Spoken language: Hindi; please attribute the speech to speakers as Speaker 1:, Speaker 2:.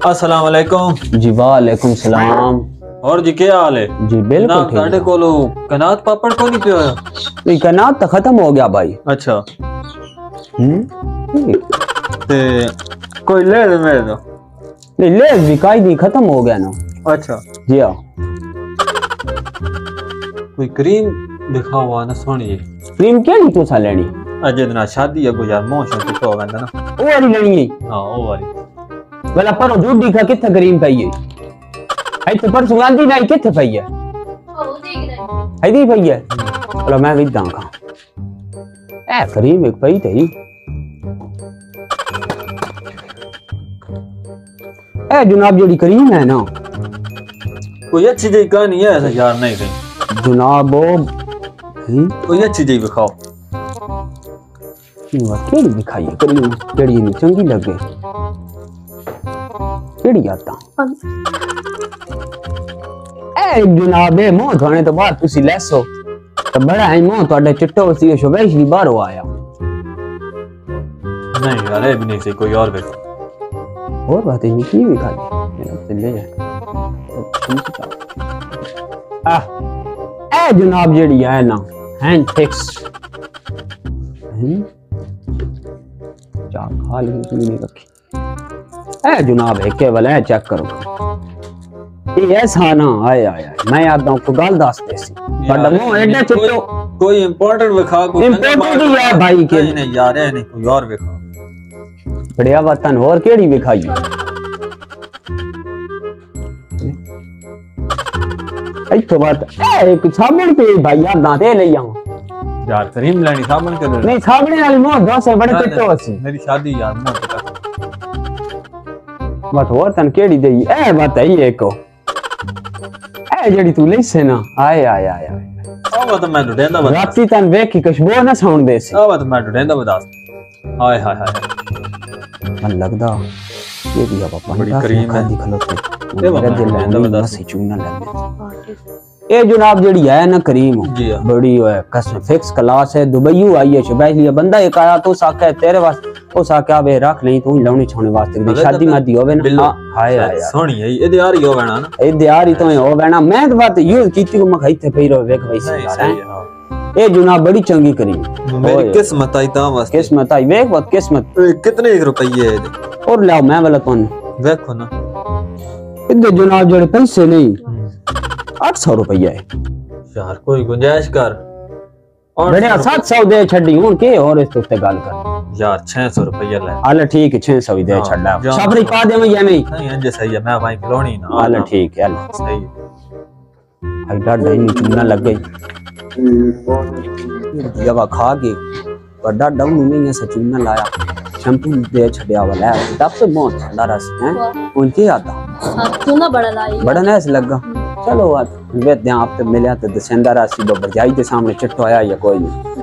Speaker 1: अस्सलाम वालेकुम
Speaker 2: जी वालेकुम सलाम।
Speaker 1: और जी क्या हाल है
Speaker 2: जी बिल्कुल ठीक
Speaker 1: है। कोलो कनात पापड़ को नहीं पियो?
Speaker 2: कनात तो खत्म हो गया भाई।
Speaker 1: अच्छा
Speaker 2: ते
Speaker 1: कोई ले दे मेरे दो।
Speaker 2: नहीं ले विकाई नहीं खत्म हो गया ना।
Speaker 1: अच्छा
Speaker 2: जी हाँ
Speaker 1: कोई क्रीम दिखाओ ना सोनी जी।
Speaker 2: क्रीम क्या नहीं तू सा लेनी?
Speaker 1: अजय दिन शादी है गुजार मोशन तो हो गया ना।
Speaker 2: वो वाली लेनी है।
Speaker 1: हां वो वाली
Speaker 2: वाला पर जो दिखा किथे क्रीम पई है? आई तो पर सुगंधी नहीं किथे पई है? ओ देख रहा है दी पई है। चलो मैं भी दांगा ए क्रीम एक पई थी। ए जनाब जेडी क्रीम है ना
Speaker 1: कोई अच्छी जी कहानी है ऐसा यार नहीं कहीं
Speaker 2: जनाब वो
Speaker 1: कोई अच्छी जी दिखाओ।
Speaker 2: केड़ी दिखाई है क्रीम केड़ी नहीं चंगी लगे केड़ी आता ए जनाब ए मोह थाने तो बाद तुसी लेसो तो बड़ा है मोह तोड़े चिट्टो सी स्पेशली बाहरों आया।
Speaker 1: नहीं यार ये भी नहीं सही कोई और देखो।
Speaker 2: और बात नहीं की भी खाली मेरा से ले आ ए जनाब जेडी है ना हैंड फिक्स चार खाली नहीं रखी। ए जनाब है केवल है चेक करो ये ऐसा ना आए आया मैं याद हूं को गाल दस देसी बड़ा नो एडे चिट्टो
Speaker 1: कोई इंपॉर्टेंट दिखा को
Speaker 2: इंपॉर्टेंट ही है भाई के
Speaker 1: नहीं यार है नहीं कोई और दिखा
Speaker 2: बढ़िया वतन और केड़ी दिखाई आई तो बात ए एक साबुन पे भाई यार दांते ले आऊं
Speaker 1: यार करीम लेनी साबुन के
Speaker 2: नहीं साबुन वाली मोह दस है बड़े चिट्टो हसी
Speaker 1: मेरी शादी यार मोह का
Speaker 2: बात और तन केड़ी देई ए बात है ये को ए जेडी तू ले से ना आए आए आए
Speaker 1: अब तो मैं ढूंढेंदा बता
Speaker 2: राती तन देख की खुशबू ना साउंड दे से
Speaker 1: अब तो मैं ढूंढेंदा बता हाय हाय हाय
Speaker 2: मन लगदा ये भी अब
Speaker 1: बड़ी करीम है
Speaker 2: दिखलोते
Speaker 1: ये बाबा ढूंढेंदा बता
Speaker 2: से चूना लगे ए जनाब जेडी है ना करीम बड़ी है कसम फिक्स क्लास है दुबई आई है स्पेशली बंदा एक आया तो साका है तेरे वास्ते ओ साका वे रख नहीं तू लाउनी छाने वास्ते शादी मादी होवे ना हाय हाय
Speaker 1: सोनी है ये दियार ही होवे ना
Speaker 2: ए दियार ही तो होवे ना मैं तो बात यूज कीती को मैं खाइते पे रो देख भाई सही ए जनाब बड़ी चंगी करीम
Speaker 1: मेरी किस्मत आई ता वास्ते
Speaker 2: किस्मत आई देख बात किस्मत
Speaker 1: कितने रुपए है
Speaker 2: और लाओ मैं वाला तो
Speaker 1: देखो ना
Speaker 2: इधर जनाब जेड़े पैसे नहीं 800 रुपया है
Speaker 1: यार कोई गुंजाइश कर
Speaker 2: और बढ़िया 700 दे छड़ी हूं के और इस तो गाल कर
Speaker 1: यार 600 रुपया ले
Speaker 2: हाल ठीक है 600 ही दे छड़ा सबरी पा दे मैं नहीं
Speaker 1: नहीं अंजे सही है मैं भाई खिलौनी ना
Speaker 2: हाल ठीक है
Speaker 1: सही
Speaker 2: आई डाड नहीं चुना लग गई जब खा के बड़ा डाउन नहीं है सचुना लाया शैम्पू दे छड़या वाला है तब से बहुत ठंडा रस है उनके आता
Speaker 3: चुना बड़ा लाई
Speaker 2: बड़ा नैस लगा चलो वे आप तो मिले तो दसेंदा राशि बजाई के सामने चिट्टो आया या कोई नहीं